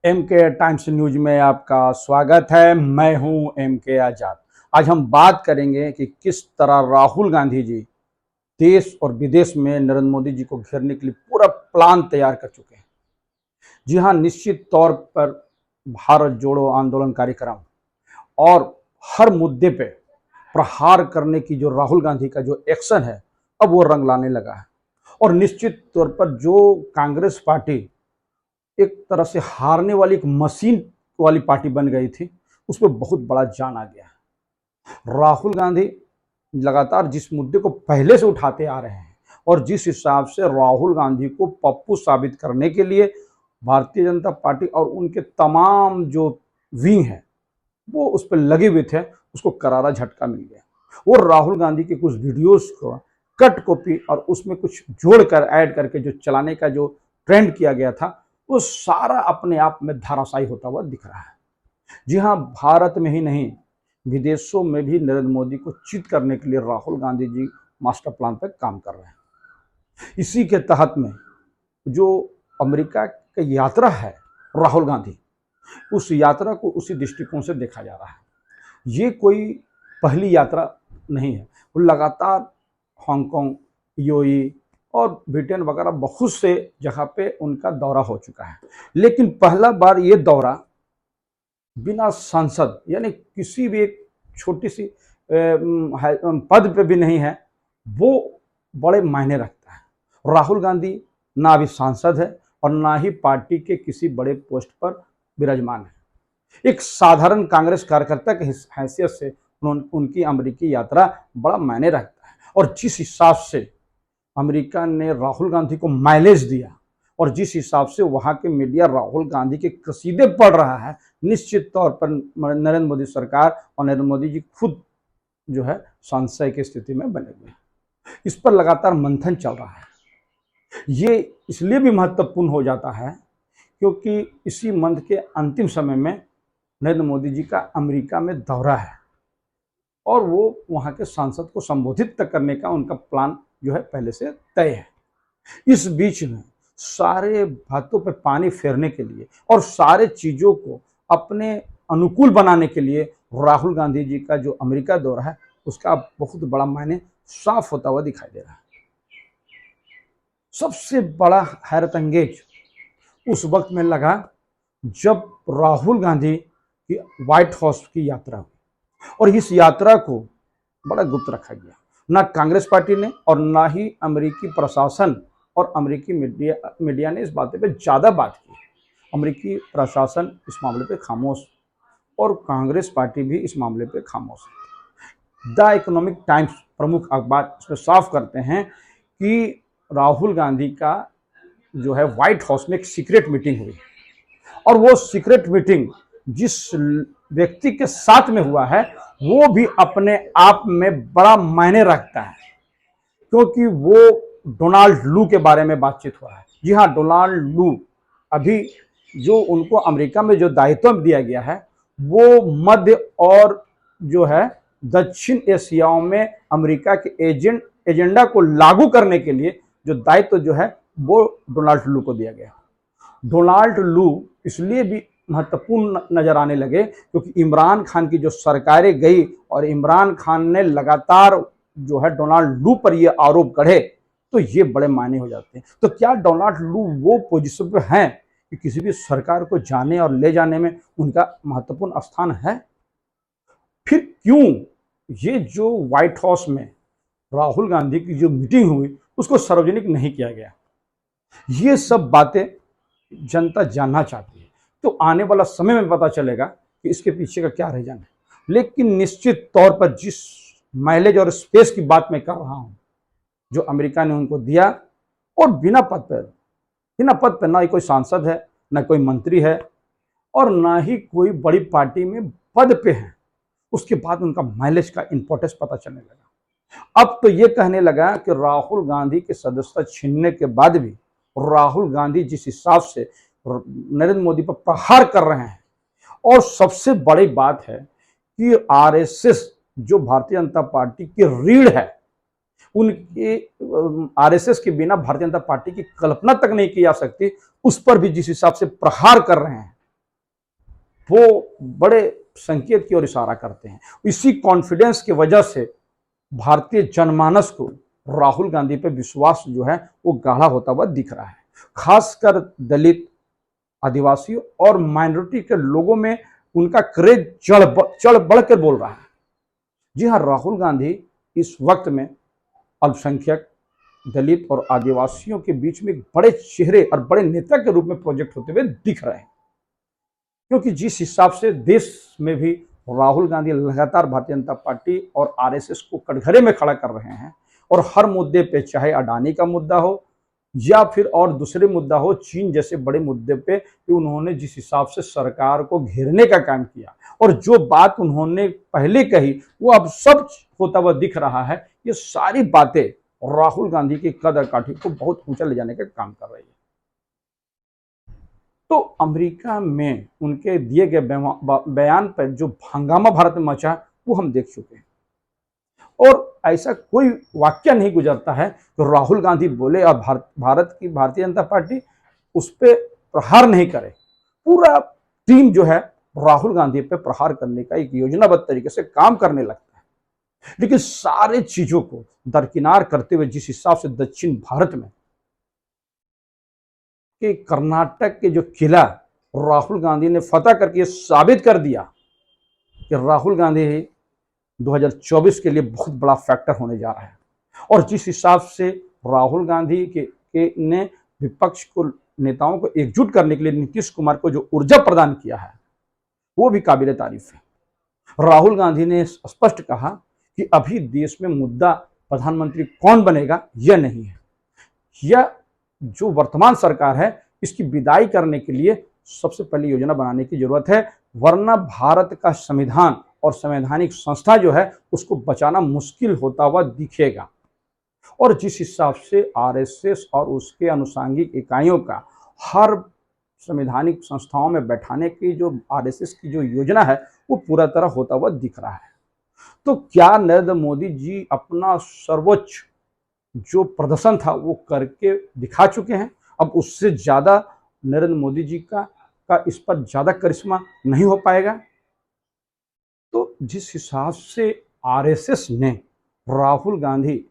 M के times news में आपका स्वागत है। मैं हूं एम के आजाद। आज हम बात करेंगे कि किस तरह राहुल गांधी जी देश और विदेश में नरेंद्र मोदी जी को घेरने के लिए पूरा प्लान तैयार कर चुके हैं। जी हां, निश्चित तौर पर भारत जोड़ो आंदोलन कार्यक्रम और हर मुद्दे पे प्रहार करने की जो राहुल गांधी का जो एक्शन है, अब वो रंग लाने लगा है। और निश्चित तौर पर जो कांग्रेस पार्टी एक तरह से हारने वाली एक मशीन वाली पार्टी बन गई थी, उसमें बहुत बड़ा जान आ गया है। राहुल गांधी लगातार जिस मुद्दे को पहले से उठाते आ रहे हैं और जिस हिसाब से राहुल गांधी को पप्पू साबित करने के लिए भारतीय जनता पार्टी और उनके तमाम जो विंग है वो उस पर लगे हुए थे, उसको करारा झटका मिल गया। वो राहुल गांधी के कुछ वीडियोस को कट कॉपी और उसमें कुछ जोड़कर ऐड करके जो चलाने का जो ट्रेंड किया गया था, वो सारा अपने आप में धराशायी होता हुआ दिख रहा है। जी हाँ, भारत में ही नहीं विदेशों में भी नरेंद्र मोदी को चित करने के लिए राहुल गांधी जी मास्टर प्लान पर काम कर रहे हैं। इसी के तहत में जो अमेरिका की यात्रा है राहुल गांधी, उस यात्रा को उसी दृष्टिकोण से देखा जा रहा है। ये कोई पहली यात्रा नहीं है, वो लगातार हांगकांग, यूएई और ब्रिटेन वगैरह बहुत से जगह पे उनका दौरा हो चुका है। लेकिन पहला बार ये दौरा बिना सांसद यानी किसी भी एक छोटी सी पद पे भी नहीं है, वो बड़े मायने रखता है। राहुल गांधी ना अभी सांसद है और ना ही पार्टी के किसी बड़े पोस्ट पर विराजमान है। एक साधारण कांग्रेस कार्यकर्ता की हैसियत से उनकी अमेरिकी यात्रा बड़ा मायने रखता है। और जिस हिसाब से अमेरिका ने राहुल गांधी को माइलेज दिया और जिस हिसाब से वहां के मीडिया राहुल गांधी के कसीदे पढ़ रहा है, निश्चित तौर पर नरेंद्र मोदी सरकार और नरेंद्र मोदी जी खुद जो है संशय की स्थिति में बने हुए हैं। इस पर लगातार मंथन चल रहा है। ये इसलिए भी महत्वपूर्ण हो जाता है क्योंकि इसी मंथ के अंतिम समय में नरेंद्र मोदी जी का अमेरिका में दौरा है और वो वहाँ के सांसद को संबोधित तक करने का उनका प्लान जो है पहले से तय है। इस बीच में सारे बातों पे पानी फेरने के लिए और सारे चीज़ों को अपने अनुकूल बनाने के लिए राहुल गांधी जी का जो अमेरिका दौरा है, उसका बहुत बड़ा मायने साफ होता हुआ दिखाई दे रहा है। सबसे बड़ा हैरत अंगेज उस वक्त में लगा जब राहुल गांधी की व्हाइट हाउस की यात्रा हुई और इस यात्रा को बड़ा गुप्त रखा गया। ना कांग्रेस पार्टी ने और ना ही अमेरिकी प्रशासन और अमेरिकी मीडिया ने इस बात पे ज़्यादा बात की। अमेरिकी प्रशासन इस मामले पे खामोश और कांग्रेस पार्टी भी इस मामले पे खामोश है। द इकोनॉमिक टाइम्स प्रमुख अखबार इसमें साफ करते हैं कि राहुल गांधी का जो है व्हाइट हाउस में एक सीक्रेट मीटिंग हुई और वो सीक्रेट मीटिंग जिस व्यक्ति के साथ में हुआ है वो भी अपने आप में बड़ा मायने रखता है, क्योंकि वो डोनाल्ड लू के बारे में बातचीत हुआ है। जी हाँ, डोनाल्ड लू अभी जो उनको अमेरिका में जो दायित्व दिया गया है वो मध्य और जो है दक्षिण एशियाओं में अमेरिका के एजेंडा को लागू करने के लिए जो दायित्व जो है वो डोनाल्ड लू को दिया गया। डोनाल्ड लू इसलिए भी महत्वपूर्ण नजर आने लगे क्योंकि इमरान खान की जो सरकारें गई और इमरान खान ने लगातार जो है डोनाल्ड लू पर ये आरोप गढ़े, तो ये बड़े मायने हो जाते हैं। तो क्या डोनाल्ड लू वो पोजीशन पे हैं कि किसी भी सरकार को जाने और ले जाने में उनका महत्वपूर्ण स्थान है? फिर क्यों ये जो व्हाइट हाउस में राहुल गांधी की जो मीटिंग हुई उसको सार्वजनिक नहीं किया गया? ये सब बातें जनता जानना चाहती है, तो आने वाला समय में पता चलेगा कि इसके पीछे का क्या रीजन है। लेकिन निश्चित तौर पर जिस माइलेज और स्पेस की बात मैं कर रहा हूं जो अमेरिका ने उनको दिया, और बिना पद पर ना ही कोई सांसद है, ना कोई मंत्री है और ना ही कोई बड़ी पार्टी में पद पे है, उसके बाद उनका माइलेज का इंपॉर्टेंस पता चलने लगा। अब तो ये कहने लगा कि राहुल गांधी की सदस्यता छीनने के बाद भी राहुल गांधी जिस हिसाब से नरेंद्र मोदी पर प्रहार कर रहे हैं, और सबसे बड़ी बात है कि आरएसएस जो भारतीय जनता पार्टी की रीढ़ है, उनके आरएसएस के बिना भारतीय जनता पार्टी की कल्पना तक नहीं की जा सकती, उस पर भी जिस हिसाब से प्रहार कर रहे हैं, वो बड़े संकेत की ओर इशारा करते हैं। इसी कॉन्फिडेंस की वजह से भारतीय जनमानस को राहुल गांधी पे विश्वास जो है वो गाढ़ा होता हुआ दिख रहा है। खासकर दलित, आदिवासियों और माइनॉरिटी के लोगों में उनका क्रेज चढ़ बढ़कर बोल रहा है। जी हाँ, राहुल गांधी इस वक्त में अल्पसंख्यक, दलित और आदिवासियों के बीच में एक बड़े चेहरे और बड़े नेता के रूप में प्रोजेक्ट होते हुए दिख रहे हैं, क्योंकि जिस हिसाब से देश में भी राहुल गांधी लगातार भारतीय जनता पार्टी और आरएसएस को कटघरे में खड़ा कर रहे हैं और हर मुद्दे पे, चाहे अडानी का मुद्दा हो या फिर और दूसरे मुद्दा हो, चीन जैसे बड़े मुद्दे पे उन्होंने जिस हिसाब से सरकार को घेरने का काम किया और जो बात उन्होंने पहले कही वो अब सब होता हुआ दिख रहा है। ये सारी बातें राहुल गांधी की कदर काठी को बहुत ऊंचा ले जाने का काम कर रही है। तो अमेरिका में उनके दिए गए बयान पर जो हंगामा भारत में मचा वो हम देख चुके हैं और ऐसा कोई वाक्य नहीं गुजरता है तो राहुल गांधी बोले और भारत की भारतीय जनता पार्टी उस पर प्रहार नहीं करे। पूरा टीम जो है राहुल गांधी पे प्रहार करने का एक योजनाबद्ध तरीके से काम करने लगता है, लेकिन सारे चीजों को दरकिनार करते हुए जिस हिसाब से दक्षिण भारत में कि कर्नाटक के जो किला राहुल गांधी ने फतह करके साबित कर दिया कि राहुल गांधी 2024 के लिए बहुत बड़ा फैक्टर होने जा रहा है। और जिस हिसाब से राहुल गांधी ने विपक्ष को, नेताओं को एकजुट करने के लिए नीतीश कुमार को जो ऊर्जा प्रदान किया है वो भी काबिल तारीफ है। राहुल गांधी ने स्पष्ट कहा कि अभी देश में मुद्दा प्रधानमंत्री कौन बनेगा यह नहीं है, यह जो वर्तमान सरकार है इसकी विदाई करने के लिए सबसे पहले योजना बनाने की जरूरत है, वरना भारत का संविधान और संवैधानिक संस्था जो है उसको बचाना मुश्किल होता हुआ दिखेगा। और जिस हिसाब से आरएसएस और उसके अनुषंगिक इकाइयों का हर संवैधानिक संस्थाओं में बैठाने की जो आरएसएस की जो योजना है वो पूरा तरह होता हुआ दिख रहा है। तो क्या नरेंद्र मोदी जी अपना सर्वोच्च जो प्रदर्शन था वो करके दिखा चुके हैं? अब उससे ज्यादा नरेंद्र मोदी जी का इस पर ज्यादा करिश्मा नहीं हो पाएगा। तो जिस हिसाब से आरएसएस ने राहुल गांधी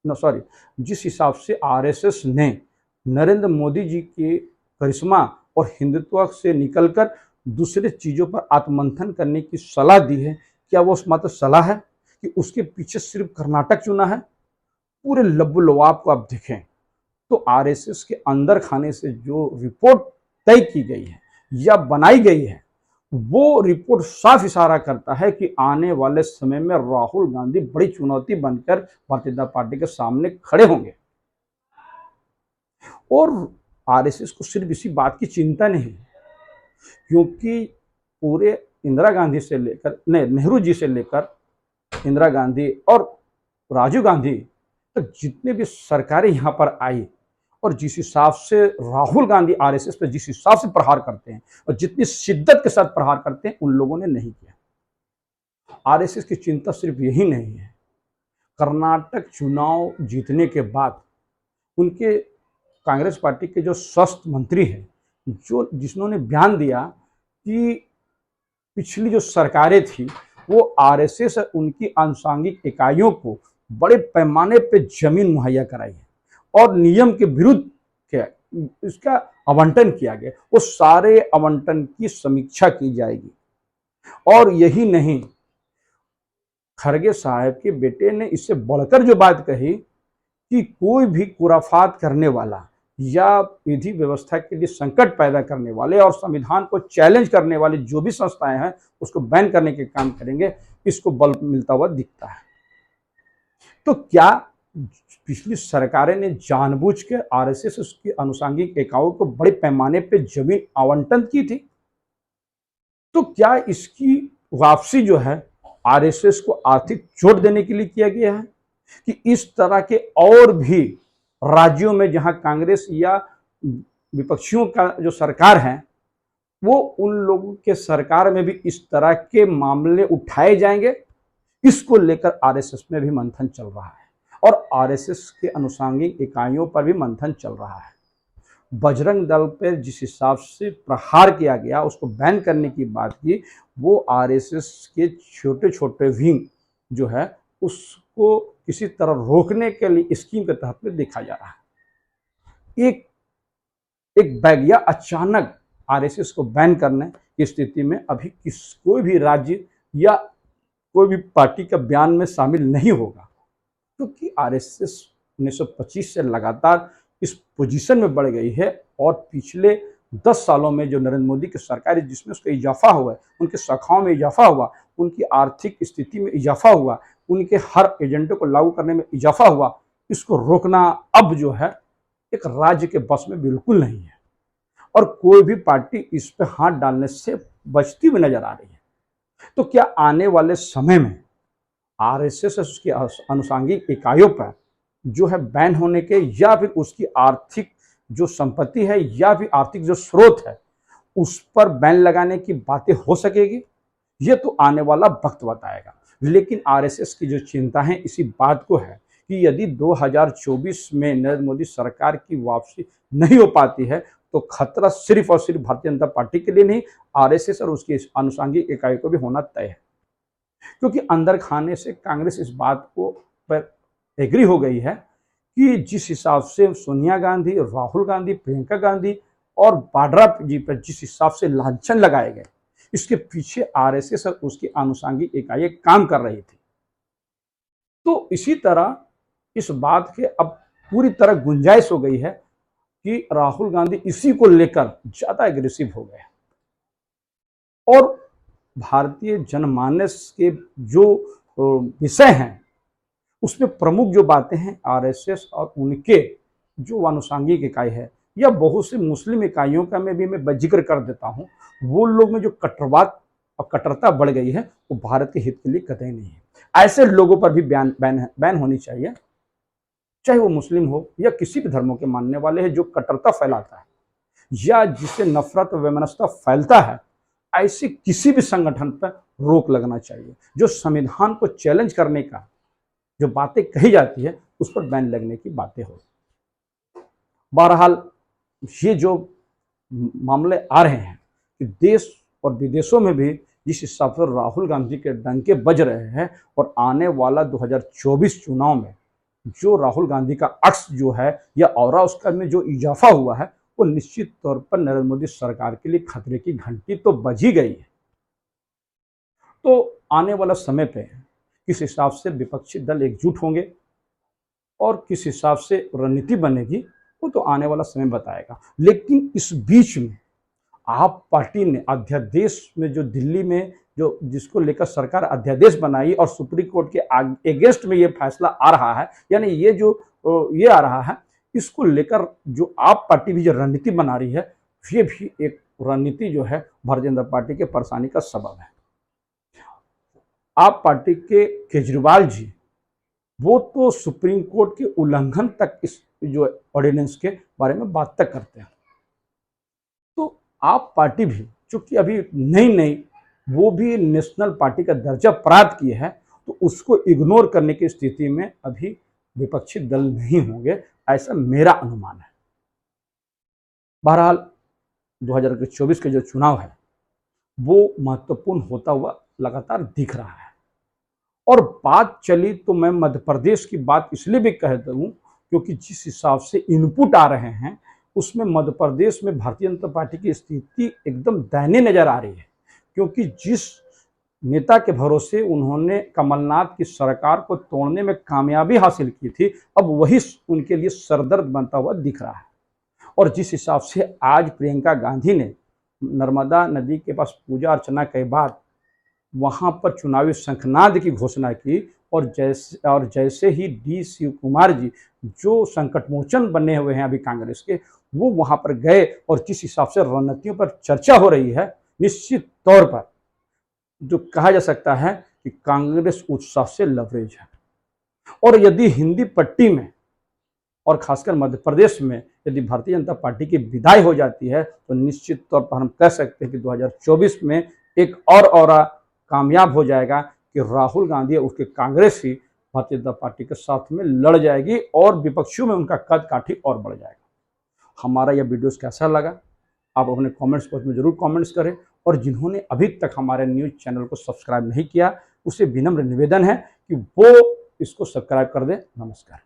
जिस हिसाब से आरएसएस ने नरेंद्र मोदी जी के करिश्मा और हिंदुत्व से निकलकर दूसरे चीजों पर आत्ममंथन करने की सलाह दी है, क्या वो मात्र सलाह है कि उसके पीछे सिर्फ कर्नाटक चुना है? पूरे लबुलवाब को आप देखें तो आरएसएस के अंदर खाने से जो रिपोर्ट तय की गई है या बनाई गई है वो रिपोर्ट साफ इशारा करता है कि आने वाले समय में राहुल गांधी बड़ी चुनौती बनकर भारतीय जनता पार्टी के सामने खड़े होंगे। और आरएसएस को सिर्फ इसी बात की चिंता नहीं, क्योंकि पूरे इंदिरा गांधी से लेकर नेहरू जी से लेकर इंदिरा गांधी और राजीव गांधी तक जितने भी सरकारें यहाँ पर आई और जिस हिसाब से राहुल गांधी आरएसएस पर जिस हिसाब से प्रहार करते हैं और जितनी शिद्दत के साथ प्रहार करते हैं उन लोगों ने नहीं किया। आरएसएस की चिंता सिर्फ यही नहीं है, कर्नाटक चुनाव जीतने के बाद उनके कांग्रेस पार्टी के जो स्वास्थ्य मंत्री हैं जिन्होंने बयान दिया कि पिछली जो सरकारें थी वो आरएसएस उनकी आनुषंगिक इकाइयों को बड़े पैमाने पे जमीन मुहैया कराई है और नियम के विरुद्ध इसका आवंटन किया गया, वो सारे आवंटन की समीक्षा की जाएगी। और यही नहीं, खरगे साहब के बेटे ने इससे बढ़कर जो बात कही कि कोई भी खुराफात करने वाला या विधि व्यवस्था के लिए संकट पैदा करने वाले और संविधान को चैलेंज करने वाले जो भी संस्थाएं हैं उसको बैन करने के काम करेंगे, इसको बल मिलता हुआ दिखता है। तो क्या पिछली सरकारें ने जानबूझ के आरएसएस उसकी आनुषंगिक इकाइयों को बड़े पैमाने पे जमीन आवंटन की थी? तो क्या इसकी वापसी जो है आरएसएस को आर्थिक चोट देने के लिए किया गया है कि इस तरह के और भी राज्यों में जहां कांग्रेस या विपक्षियों का जो सरकार है वो उन लोगों के सरकार में भी इस तरह के मामले उठाए जाएंगे? इसको लेकर आरएसएस में भी मंथन चल रहा है और आरएसएस के आनुषंगिक इकाइयों पर भी मंथन चल रहा है। बजरंग दल पर जिस हिसाब से प्रहार किया गया, उसको बैन करने की बात की, वो आरएसएस के छोटे छोटे विंग जो है उसको किसी तरह रोकने के लिए स्कीम के तहत में देखा जा रहा है। एक एक बैगिया अचानक आरएसएस को बैन करने की स्थिति में अभी कोई भी राज्य या कोई भी पार्टी का बयान में शामिल नहीं होगा, क्योंकि आरएसएस 1925 से लगातार इस पोजीशन में बढ़ गई है और पिछले 10 सालों में जो नरेंद्र मोदी की सरकार है जिसमें उसका इजाफा हुआ है, उनके शाखाओं में इजाफा हुआ, उनकी आर्थिक स्थिति में इजाफा हुआ, उनके हर एजेंडे को लागू करने में इजाफा हुआ, इसको रोकना अब जो है एक राज्य के बस में बिल्कुल नहीं है और कोई भी पार्टी इस पर हाथ डालने से बचती हुई नजर आ रही है। तो क्या आने वाले समय में आरएसएस उसकी अनुषांगिक इकाइयों पर जो है बैन होने के या फिर उसकी आर्थिक जो संपत्ति है या फिर आर्थिक जो स्रोत है उस पर बैन लगाने की बातें हो सकेगी, ये तो आने वाला वक्त बताएगा। लेकिन आरएसएस की जो चिंता है इसी बात को है कि यदि 2024 में नरेंद्र मोदी सरकार की वापसी नहीं हो पाती है तो खतरा सिर्फ और सिर्फ भारतीय जनता पार्टी के लिए नहीं, आरएसएस और उसकी अनुषांगिक इकाई को भी होना तय है। क्योंकि अंदर खाने से कांग्रेस इस बात को पर एग्री हो गई है कि जिस हिसाब से सोनिया गांधी, राहुल गांधी, प्रियंका गांधी और वाड्रा जी पर जिस हिसाब से लांछन लगाए गए, इसके पीछे आरएसएस और उसकी अनुषांगिक इकाइयां काम कर रही थी। तो इसी तरह इस बात के अब पूरी तरह गुंजाइश हो गई है कि राहुल गांधी इसी को लेकर ज्यादा एग्रेसिव हो गए और भारतीय जनमानस के जो विषय हैं उसमें प्रमुख जो बातें हैं आरएसएस और उनके जो अनुषांगिक इकाई है या बहुत सी मुस्लिम इकाइयों का मैं जिक्र कर देता हूं, वो लोग में जो कट्टरवाद और कट्टरता बढ़ गई है वो भारत के हित के लिए कतई नहीं है। ऐसे लोगों पर भी बैन होनी चाहिए, चाहे वो मुस्लिम हो या किसी भी धर्मों के मानने वाले हैं। जो कट्टरता फैलाता है या जिससे नफरत और वैमनस्यता फैलता है, ऐसे किसी भी संगठन पर रोक लगना चाहिए। जो संविधान को चैलेंज करने का जो बातें कही जाती है उस पर बैन लगने की बातें हो। बहरहाल ये जो मामले आ रहे हैं कि देश और विदेशों में भी जिस हिसाब से राहुल गांधी के डंके बज रहे हैं और आने वाला 2024 चुनाव में जो राहुल गांधी का अक्स जो है या औरा उसका में जो इजाफा हुआ है वो निश्चित तौर पर नरेंद्र मोदी सरकार के लिए खतरे की घंटी तो बज ही गई है। तो आने वाला समय पे किस हिसाब से विपक्षी दल एकजुट होंगे और किस हिसाब से रणनीति बनेगी वो तो आने वाला समय बताएगा। लेकिन इस बीच में आप पार्टी ने अध्यादेश में जो दिल्ली में जो जिसको लेकर सरकार अध्यादेश बनाई और सुप्रीम कोर्ट के अगेंस्ट में ये फैसला आ रहा है, यानी ये जो ये आ रहा है, इसको लेकर जो आप पार्टी भी जो रणनीति बना रही है ये भी एक रणनीति जो है भारतीय जनता पार्टी के परेशानी का सबब है। आप पार्टी के केजरीवाल जी वो तो सुप्रीम कोर्ट के उल्लंघन तक इस जो ऑर्डिनेंस के बारे में बात तक करते हैं। तो आप पार्टी भी चूंकि अभी नई वो भी नेशनल पार्टी का दर्जा प्राप्त की है तो उसको इग्नोर करने की स्थिति में अभी विपक्षी दल नहीं होंगे, ऐसा मेरा अनुमान है। बहरहाल 2024 के जो चुनाव है वो महत्वपूर्ण होता हुआ लगातार दिख रहा है। और बात चली तो मैं मध्य प्रदेश की बात इसलिए भी कहता हूँ क्योंकि जिस हिसाब से इनपुट आ रहे हैं उसमें मध्य प्रदेश में भारतीय जनता पार्टी की स्थिति एकदम दयनीय नजर आ रही है। क्योंकि जिस नेता के भरोसे उन्होंने कमलनाथ की सरकार को तोड़ने में कामयाबी हासिल की थी, अब वही उनके लिए सरदर्द बनता हुआ दिख रहा है। और जिस हिसाब से आज प्रियंका गांधी ने नर्मदा नदी के पास पूजा अर्चना के बाद वहां पर चुनावी शंखनाद की घोषणा की और जैसे ही डी शिव कुमार जी जो संकटमोचन बने हुए हैं अभी कांग्रेस के, वो वहां पर गए और जिस हिसाब से रणनीतियों पर चर्चा हो रही है, निश्चित तौर पर जो कहा जा सकता है कि कांग्रेस उत्साह से लवरेज है। और यदि हिंदी पट्टी में और खासकर मध्य प्रदेश में यदि भारतीय जनता पार्टी की विदाई हो जाती है तो निश्चित तौर पर हम कह सकते हैं कि 2024 में एक और कामयाब हो जाएगा कि राहुल गांधी और उसके कांग्रेस ही भारतीय जनता पार्टी के साथ में लड़ जाएगी और विपक्षियों में उनका कद काठी और बढ़ जाएगा। हमारा यह वीडियोस कैसा लगा आप अपने कमेंट्स बॉक्स में जरूर कमेंट्स करें, और जिन्होंने अभी तक हमारे न्यूज़ चैनल को सब्सक्राइब नहीं किया, उससे विनम्र निवेदन है कि वो इसको सब्सक्राइब कर दें। नमस्कार।